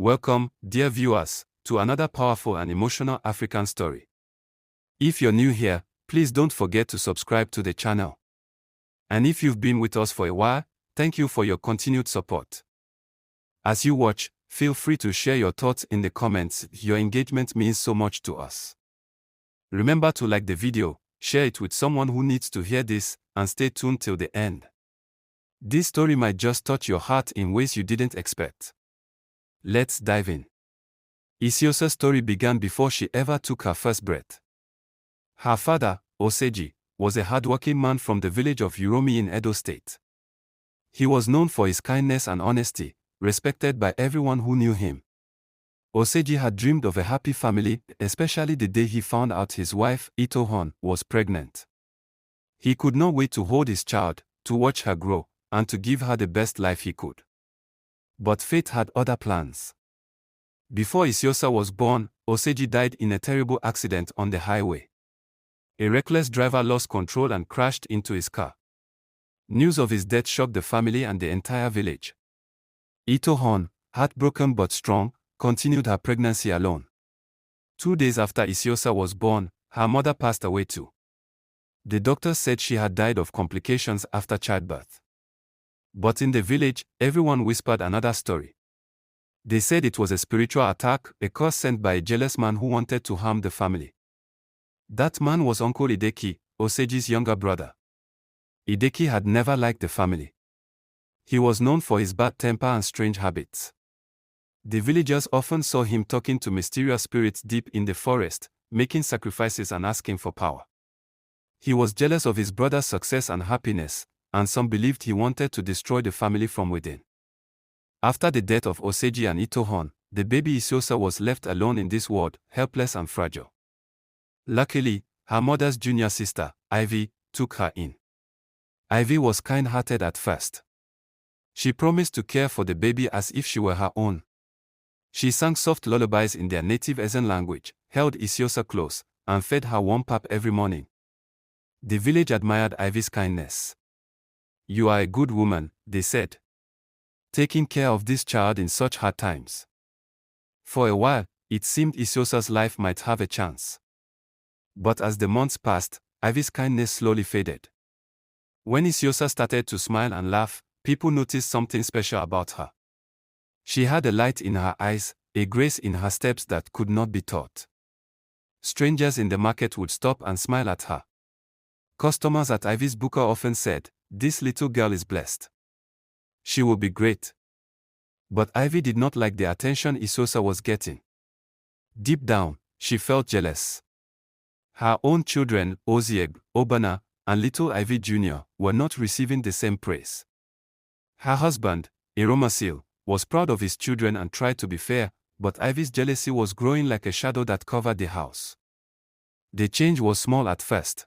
Welcome, dear viewers, to another powerful and emotional African story. If you're new here, please don't forget to subscribe to the channel. And if you've been with us for a while, thank you for your continued support. As you watch, feel free to share your thoughts in the comments. Your engagement means so much to us. Remember to like the video, share it with someone who needs to hear this, and stay tuned till the end. This story might just touch your heart in ways you didn't expect. Let's dive in. Eseosa's story began before she ever took her first breath. Her father, Oseji, was a hardworking man from the village of Uromi in Edo State. He was known for his kindness and honesty, respected by everyone who knew him. Oseji had dreamed of a happy family, especially the day he found out his wife, Itohan, was pregnant. He could not wait to hold his child, to watch her grow, and to give her the best life he could. But fate had other plans. Before Eseosa was born, Oseji died in a terrible accident on the highway. A reckless driver lost control and crashed into his car. News of his death shocked the family and the entire village. Itohan, heartbroken but strong, continued her pregnancy alone. 2 days after Eseosa was born, her mother passed away too. The doctors said she had died of complications after childbirth. But in the village, everyone whispered another story. They said it was a spiritual attack, a curse sent by a jealous man who wanted to harm the family. That man was Uncle Ideki, Oseji's younger brother. Ideki had never liked the family. He was known for his bad temper and strange habits. The villagers often saw him talking to mysterious spirits deep in the forest, making sacrifices and asking for power. He was jealous of his brother's success and happiness, and some believed he wanted to destroy the family from within. After the death of Oseji and Itohan, the baby Eseosa was left alone in this world, helpless and fragile. Luckily, her mother's junior sister, Ivie, took her in. Ivie was kind-hearted at first. She promised to care for the baby as if she were her own. She sang soft lullabies in their native Esan language, held Eseosa close, and fed her warm pap every morning. The village admired Ivie's kindness. "You are a good woman," they said, taking care of this child in such hard times. For a while, it seemed Eseosa's life might have a chance. But as the months passed, Ivie's kindness slowly faded. When Eseosa started to smile and laugh, people noticed something special about her. She had a light in her eyes, a grace in her steps that could not be taught. Strangers in the market would stop and smile at her. Customers at Ivie's buka often said, "This little girl is blessed. She will be great." But Ivie did not like the attention Eseosa was getting. Deep down, she felt jealous. Her own children, Ozieg, Obana, and little Ivie Jr., were not receiving the same praise. Her husband, Eromasil, was proud of his children and tried to be fair, but Ivie's jealousy was growing like a shadow that covered the house. The change was small at first.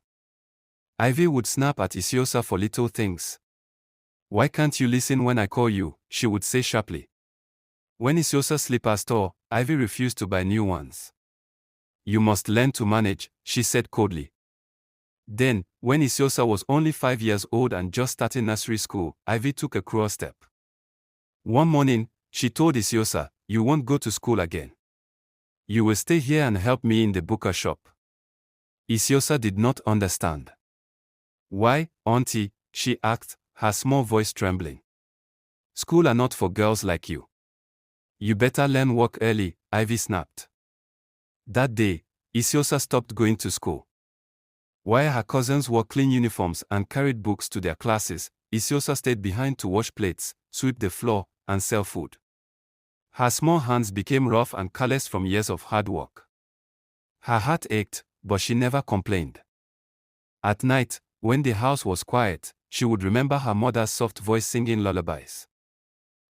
Ivie would snap at Eseosa for little things. "Why can't you listen when I call you?" she would say sharply. When Eseosa's slippers tore, Ivie refused to buy new ones. "You must learn to manage," she said coldly. Then, when Eseosa was only 5 years old and just starting nursery school, Ivie took a cruel step. One morning, she told Eseosa, "You won't go to school again. You will stay here and help me in the buka shop." Eseosa did not understand. "Why, auntie?" she asked, her small voice trembling. "School are not for girls like you. You better learn work early," Ivie snapped. That day, Eseosa stopped going to school. While her cousins wore clean uniforms and carried books to their classes, Eseosa stayed behind to wash plates, sweep the floor, and sell food. Her small hands became rough and calloused from years of hard work. Her heart ached, but she never complained. At night, when the house was quiet, she would remember her mother's soft voice singing lullabies.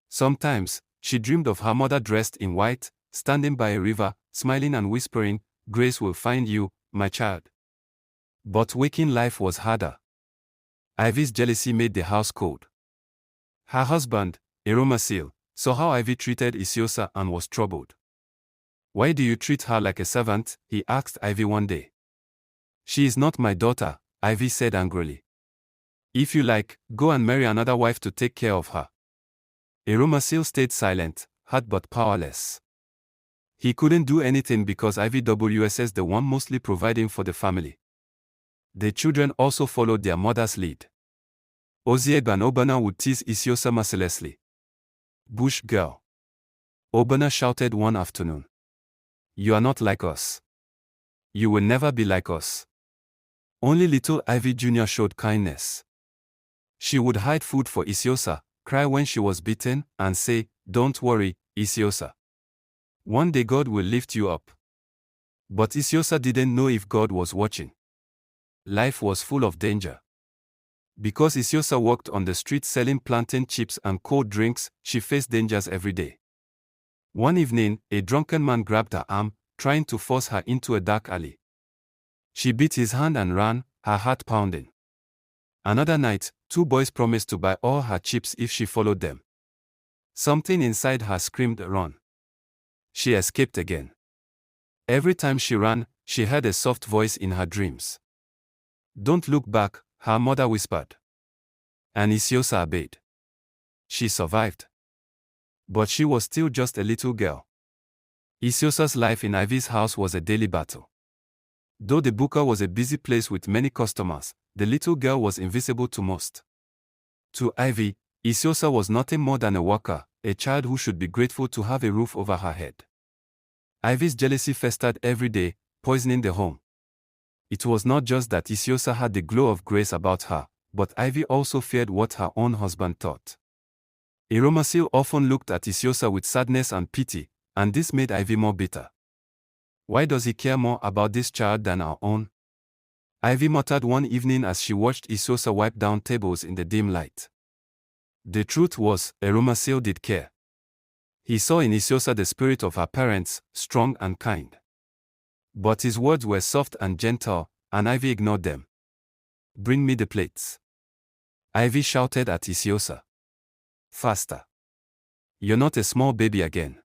Sometimes, she dreamed of her mother dressed in white, standing by a river, smiling and whispering, "Grace will find you, my child." But waking life was harder. Ivie's jealousy made the house cold. Her husband, Eromasil, saw how Ivie treated Eseosa and was troubled. "Why do you treat her like a servant?" he asked Ivie one day. "She is not my daughter," Ivie said angrily. "If you like, go and marry another wife to take care of her." Eromasil stayed silent, hurt but powerless. He couldn't do anything because Ivie was the one mostly providing for the family. The children also followed their mother's lead. Ozieb and Obana would tease Eseosa mercilessly. "Bush girl," Obana shouted one afternoon. "You are not like us. You will never be like us." Only little Ivie Jr. showed kindness. She would hide food for Eseosa, cry when she was beaten, and say, "Don't worry, Eseosa. One day God will lift you up." But Eseosa didn't know if God was watching. Life was full of danger. Because Eseosa walked on the street selling plantain chips and cold drinks, she faced dangers every day. One evening, a drunken man grabbed her arm, trying to force her into a dark alley. She bit his hand and ran, her heart pounding. Another night, 2 boys promised to buy all her chips if she followed them. Something inside her screamed, "Run." She escaped again. Every time she ran, she heard a soft voice in her dreams. "Don't look back," her mother whispered. And Eseosa obeyed. She survived. But she was still just a little girl. Eseosa's life in Ivie's house was a daily battle. Though the buka was a busy place with many customers, the little girl was invisible to most. To Ivie, Eseosa was nothing more than a worker, a child who should be grateful to have a roof over her head. Ivie's jealousy festered every day, poisoning the home. It was not just that Eseosa had the glow of grace about her, but Ivie also feared what her own husband thought. Eromasil often looked at Eseosa with sadness and pity, and this made Ivie more bitter. "Why does he care more about this child than our own?" Ivie muttered one evening as she watched Eseosa wipe down tables in the dim light. The truth was, Eromasil did care. He saw in Eseosa the spirit of her parents, strong and kind. But his words were soft and gentle, and Ivie ignored them. "Bring me the plates," Ivie shouted at Eseosa. "Faster. You're not a small baby again."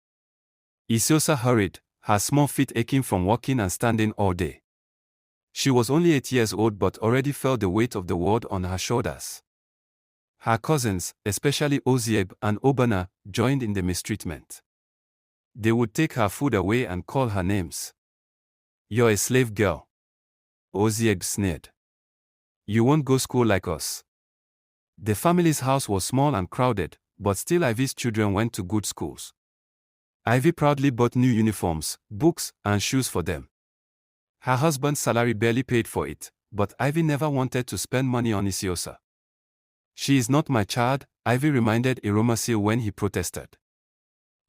Eseosa hurried, her small feet aching from walking and standing all day. She was only 8 years old but already felt the weight of the world on her shoulders. Her cousins, especially Ozieb and Obana, joined in the mistreatment. They would take her food away and call her names. "You're a slave girl," Ozieb sneered. "You won't go school like us." The family's house was small and crowded, but still Ivie's children went to good schools. Ivie proudly bought new uniforms, books, and shoes for them. Her husband's salary barely paid for it, but Ivie never wanted to spend money on Eseosa. "She is not my child," Ivie reminded Eromasil when he protested.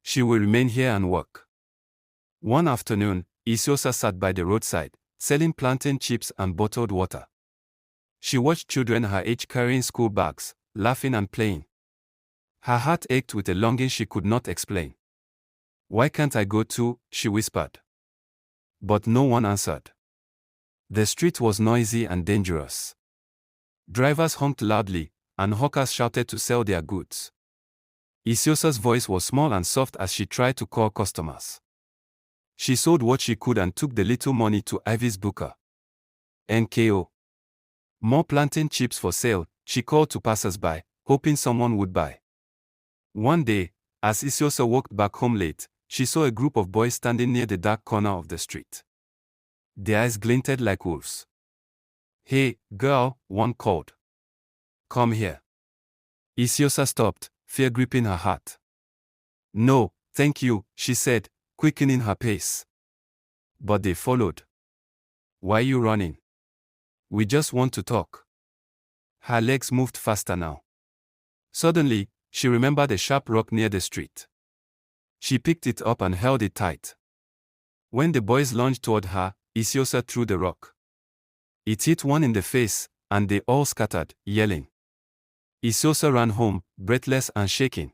"She will remain here and work." One afternoon, Eseosa sat by the roadside, selling plantain chips and bottled water. She watched children her age carrying school bags, laughing and playing. Her heart ached with a longing she could not explain. "Why can't I go too?" she whispered. But no one answered. The street was noisy and dangerous. Drivers honked loudly, and hawkers shouted to sell their goods. Eseosa's voice was small and soft as she tried to call customers. She sold what she could and took the little money to Ivie's buka. "NKO. More plantain chips for sale," she called to passers-by, hoping someone would buy. One day, as Eseosa walked back home late, she saw a group of boys standing near the dark corner of the street. Their eyes glinted like wolves. "Hey, girl," one called. "Come here." Eseosa stopped, fear gripping her heart. "No, thank you," she said, quickening her pace. But they followed. "Why are you running?" "We just want to talk." Her legs moved faster now. Suddenly, she remembered a sharp rock near the street. She picked it up and held it tight. When the boys lunged toward her, Eseosa threw the rock. It hit one in the face, and they all scattered, yelling. Eseosa ran home, breathless and shaking.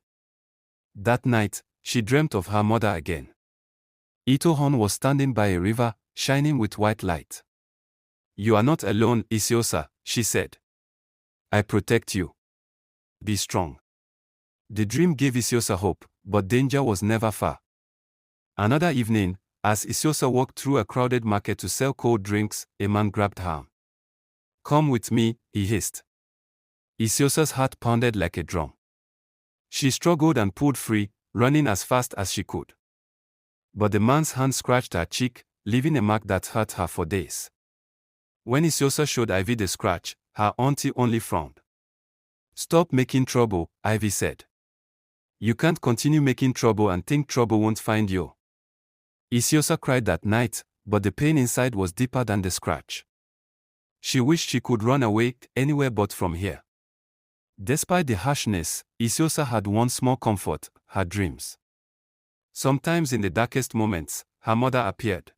That night, she dreamt of her mother again. Itohan was standing by a river, shining with white light. "You are not alone, Eseosa," she said. "I protect you. Be strong." The dream gave Eseosa hope, but danger was never far. Another evening, as Eseosa walked through a crowded market to sell cold drinks, a man grabbed her arm. "Come with me," he hissed. Eseosa's heart pounded like a drum. She struggled and pulled free, running as fast as she could. But the man's hand scratched her cheek, leaving a mark that hurt her for days. When Eseosa showed Ivie the scratch, her auntie only frowned. "Stop making trouble," Ivie said. "You can't continue making trouble and think trouble won't find you." Eseosa cried that night, but the pain inside was deeper than the scratch. She wished she could run away anywhere but from here. Despite the harshness, Eseosa had one small comfort: her dreams. Sometimes in the darkest moments, her mother appeared.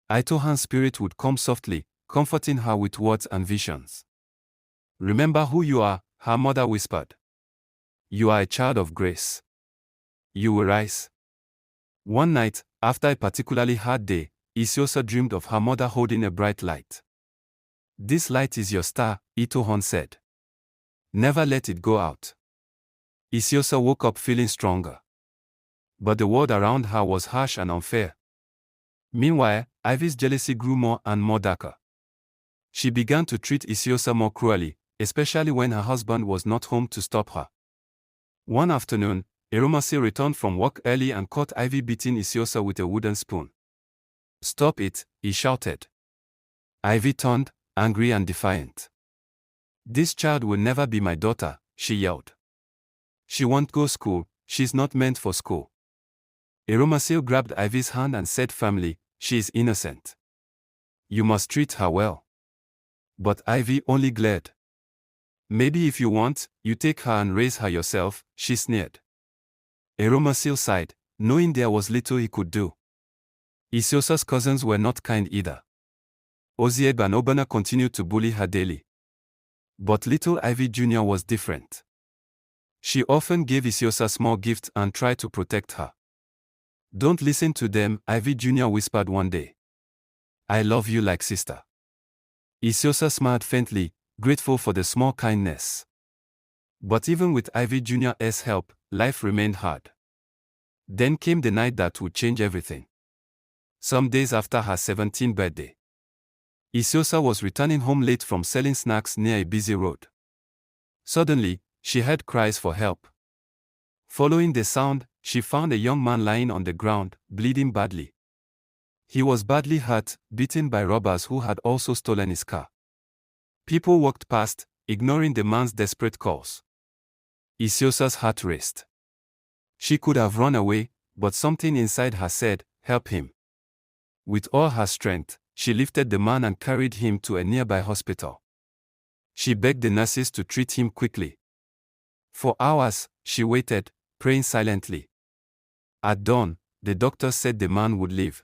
Itohan's spirit would come softly, comforting her with words and visions. "Remember who you are," her mother whispered. "You are a child of grace. You will rise." One night, after a particularly hard day, Eseosa dreamed of her mother holding a bright light. "This light is your star," Itohan said. "Never let it go out." Eseosa woke up feeling stronger. But the world around her was harsh and unfair. Meanwhile, Ivie's jealousy grew more and more darker. She began to treat Eseosa more cruelly, especially when her husband was not home to stop her. One afternoon, Eromase returned from work early and caught Ivie beating Eseosa with a wooden spoon. "Stop it," he shouted. Ivie turned, angry and defiant. "This child will never be my daughter," she yelled. "She won't go to school, she's not meant for school." Eromase grabbed Ivie's hand and said firmly, "She is innocent. You must treat her well." But Ivie only glared. "Maybe if you want, you take her and raise her yourself," she sneered. Eromase sighed, knowing there was little he could do. Eseosa's cousins were not kind either. Ozieg and Obana continued to bully her daily. But little Ivie Jr. was different. She often gave Eseosa small gifts and tried to protect her. "Don't listen to them," Ivie Jr. whispered one day. "I love you like sister." Eseosa smiled faintly, grateful for the small kindness. But even with Ivie Jr.'s help, life remained hard. Then came the night that would change everything. Some days after her 17th birthday, Eseosa was returning home late from selling snacks near a busy road. Suddenly, she heard cries for help. Following the sound, she found a young man lying on the ground, bleeding badly. He was badly hurt, beaten by robbers who had also stolen his car. People walked past, ignoring the man's desperate calls. Eseosa's heart raced. She could have run away, but something inside her said, "Help him." With all her strength, she lifted the man and carried him to a nearby hospital. She begged the nurses to treat him quickly. For hours, she waited, praying silently. At dawn, the doctor said the man would live.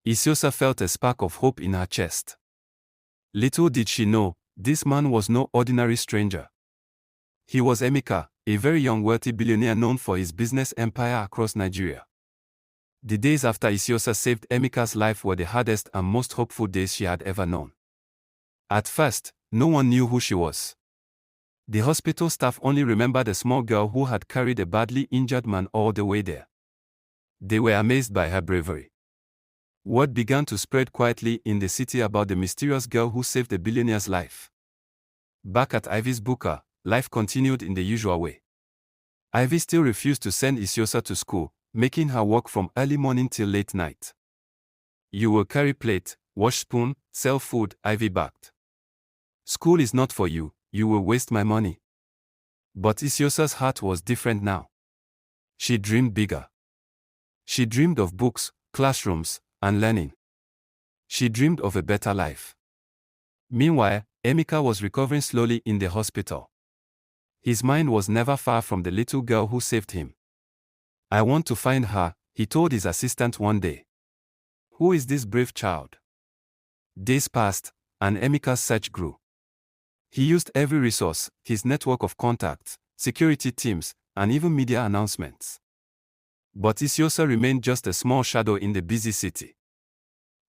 Eseosa felt a spark of hope in her chest. Little did she know, this man was no ordinary stranger. He was Emeka, a very young wealthy billionaire known for his business empire across Nigeria. The days after Eseosa saved Emeka's life were the hardest and most hopeful days she had ever known. At first, no one knew who she was. The hospital staff only remembered a small girl who had carried a badly injured man all the way there. They were amazed by her bravery. Word began to spread quietly in the city about the mysterious girl who saved the billionaire's life. Back at Ivie's buka, life continued in the usual way. Ivie still refused to send Eseosa to school, making her work from early morning till late night. "You will carry plate, wash spoon, sell food," Ivie barked. "School is not for you, you will waste my money." But Eseosa's heart was different now. She dreamed bigger. She dreamed of books, classrooms, and learning. She dreamed of a better life. Meanwhile, Emeka was recovering slowly in the hospital. His mind was never far from the little girl who saved him. "I want to find her," he told his assistant one day. "Who is this brave child?" Days passed, and Emeka's search grew. He used every resource, his network of contacts, security teams, and even media announcements. But Eseosa remained just a small shadow in the busy city.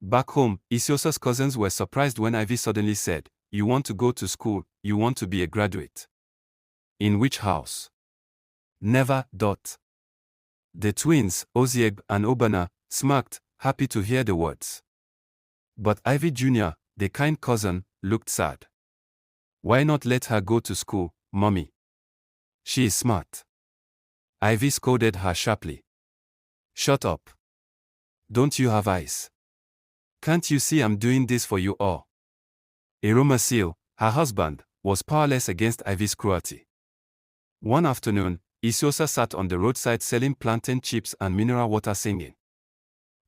Back home, Eseosa's cousins were surprised when Ivie suddenly said, "You want to go to school, you want to be a graduate." "In which house?" "Never." The twins, Ozieg and Obana, smirked, happy to hear the words. But Ivie Jr., the kind cousin, looked sad. "Why not let her go to school, mommy? She is smart." Ivie scolded her sharply. Shut up. Don't you have eyes? Can't you see I'm doing this for you all? Eseosa, her husband, was powerless against Ivie's cruelty. One afternoon, Eseosa sat on the roadside selling plantain chips and mineral water singing.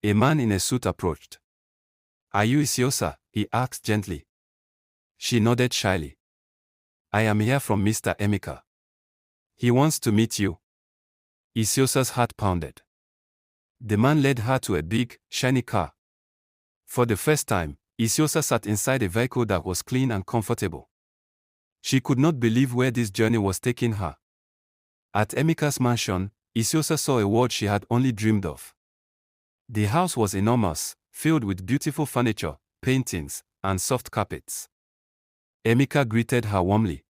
A man in a suit approached. Are you Eseosa? He asked gently. She nodded shyly. I am here from Mr. Emeka. He wants to meet you. Eseosa's heart pounded. The man led her to a big, shiny car. For the first time, Eseosa sat inside a vehicle that was clean and comfortable. She could not believe where this journey was taking her. At Emeka's mansion, Eseosa saw a world she had only dreamed of. The house was enormous, filled with beautiful furniture, paintings, and soft carpets. Emeka greeted her warmly.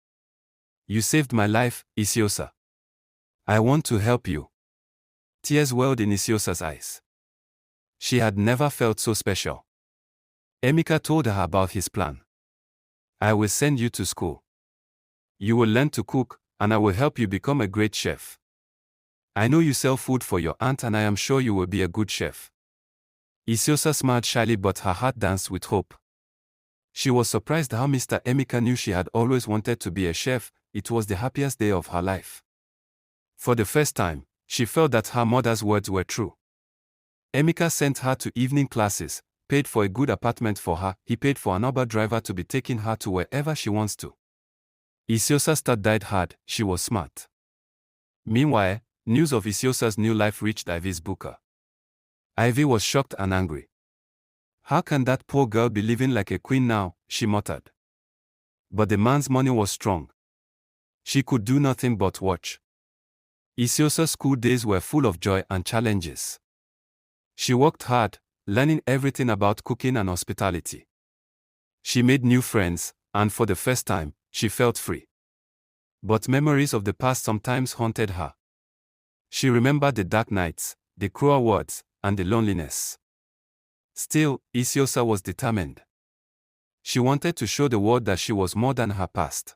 You saved my life, Eseosa. I want to help you. Tears welled in Eseosa's eyes. She had never felt so special. Emeka told her about his plan. I will send you to school. You will learn to cook, and I will help you become a great chef. I know you sell food for your aunt and I am sure you will be a good chef. Eseosa smiled shyly but her heart danced with hope. She was surprised how Mr. Emeka knew she had always wanted to be a chef. It was the happiest day of her life. For the first time, she felt that her mother's words were true. Emeka sent her to evening classes, paid for a good apartment for her. He paid for an Uber driver to be taking her to wherever she wants to. Eseosa studied hard, she was smart. Meanwhile, news of Eseosa's new life reached Ivie's booker. Ivie was shocked and angry. How can that poor girl be living like a queen now, she muttered. But the man's money was strong. She could do nothing but watch. Eseosa's school days were full of joy and challenges. She worked hard, learning everything about cooking and hospitality. She made new friends, and for the first time, she felt free. But memories of the past sometimes haunted her. She remembered the dark nights, the cruel words, and the loneliness. Still, Eseosa was determined. She wanted to show the world that she was more than her past.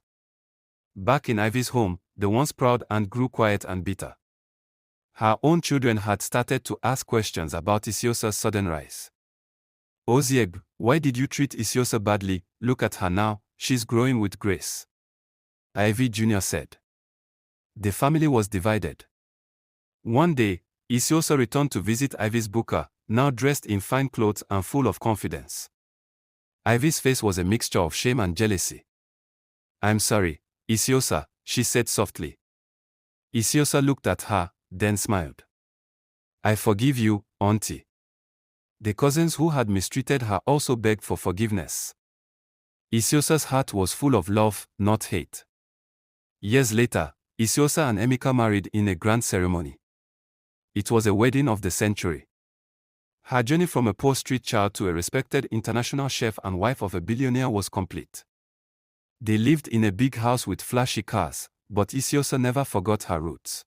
Back in Ivie's home, the once proud aunt grew quiet and bitter. Her own children had started to ask questions about Eseosa's sudden rise. Ozieg, why did you treat Eseosa badly? Look at her now, she's growing with grace. Ivie Jr. said. The family was divided. One day, Eseosa returned to visit Ivie's booker, now dressed in fine clothes and full of confidence. Ivie's face was a mixture of shame and jealousy. I'm sorry, Eseosa, she said softly. Eseosa looked at her, then smiled. I forgive you, auntie. The cousins who had mistreated her also begged for forgiveness. Eseosa's heart was full of love, not hate. Years later, Eseosa and Emeka married in a grand ceremony. It was a wedding of the century. Her journey from a poor street child to a respected international chef and wife of a billionaire was complete. They lived in a big house with flashy cars, but Eseosa never forgot her roots.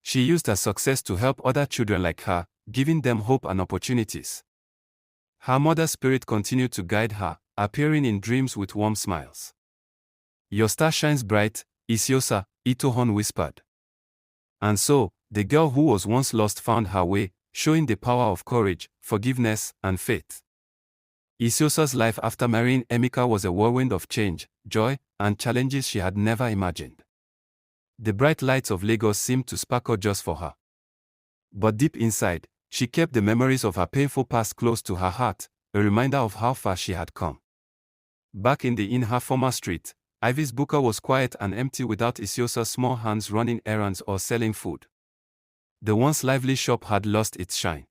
She used her success to help other children like her, giving them hope and opportunities. Her mother's spirit continued to guide her, appearing in dreams with warm smiles. Your star shines bright, Eseosa, Itohan whispered. And so, the girl who was once lost found her way, showing the power of courage, forgiveness, and faith. Eseosa's life after marrying Emeka was a whirlwind of change, joy, and challenges she had never imagined. The bright lights of Lagos seemed to sparkle just for her. But deep inside, she kept the memories of her painful past close to her heart, a reminder of how far she had come. Back in her former street, Ivie's booker was quiet and empty without Eseosa's small hands running errands or selling food. The once lively shop had lost its shine.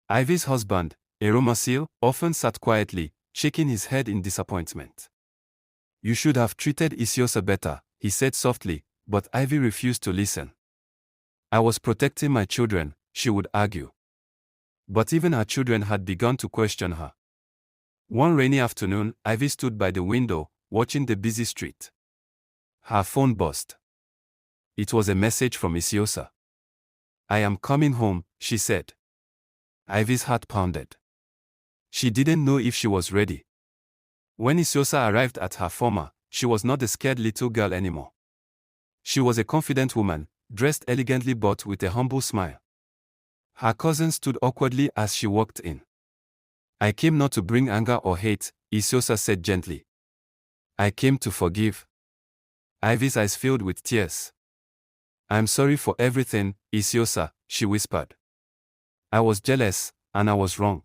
Ivie's husband, Eseosa, often sat quietly, shaking his head in disappointment. You should have treated Eseosa better, he said softly, but Ivie refused to listen. I was protecting my children, she would argue. But even her children had begun to question her. One rainy afternoon, Ivie stood by the window, watching the busy street. Her phone buzzed. It was a message from Eseosa. I am coming home, she said. Ivie's heart pounded. She didn't know if she was ready. When Eseosa arrived at her former, she was not the scared little girl anymore. She was a confident woman, dressed elegantly but with a humble smile. Her cousin stood awkwardly as she walked in. "I came not to bring anger or hate," Eseosa said gently. "I came to forgive." Ivie's eyes filled with tears. "I'm sorry for everything, Eseosa," she whispered. "I was jealous, and I was wrong."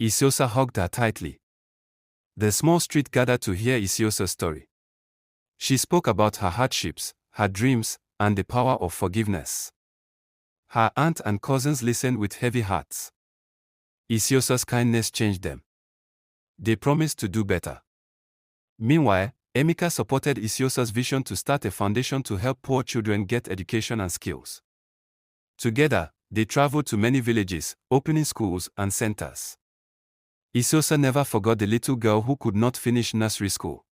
Eseosa hugged her tightly. The small street gathered to hear Eseosa's story. She spoke about her hardships, her dreams, and the power of forgiveness. Her aunt and cousins listened with heavy hearts. Eseosa's kindness changed them. They promised to do better. Meanwhile, Emeka supported Eseosa's vision to start a foundation to help poor children get education and skills. Together, they traveled to many villages, opening schools and centers. Eseosa never forgot the little girl who could not finish nursery school.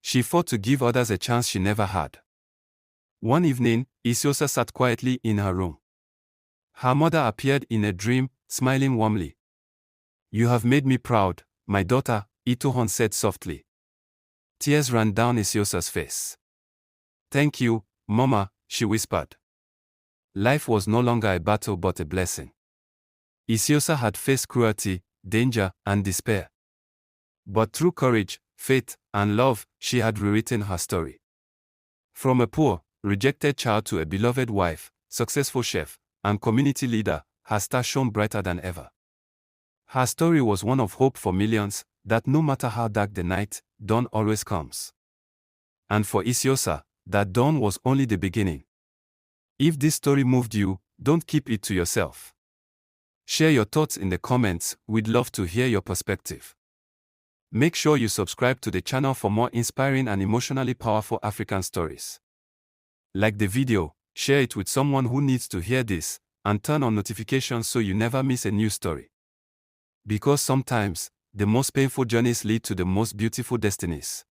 She fought to give others a chance she never had. One evening, Eseosa sat quietly in her room. Her mother appeared in a dream, smiling warmly. "You have made me proud, my daughter," Itohan said softly. Tears ran down Eseosa's face. "Thank you, Mama," she whispered. Life was no longer a battle but a blessing. Eseosa had faced cruelty, danger, and despair. But through courage, faith, and love, she had rewritten her story. From a poor, rejected child to a beloved wife, successful chef, and community leader, her star shone brighter than ever. Her story was one of hope for millions, that no matter how dark the night, dawn always comes. And for Eseosa, that dawn was only the beginning. If this story moved you, don't keep it to yourself. Share your thoughts in the comments, we'd love to hear your perspective. Make sure you subscribe to the channel for more inspiring and emotionally powerful African stories. Like the video, share it with someone who needs to hear this, and turn on notifications so you never miss a new story. Because sometimes, the most painful journeys lead to the most beautiful destinies.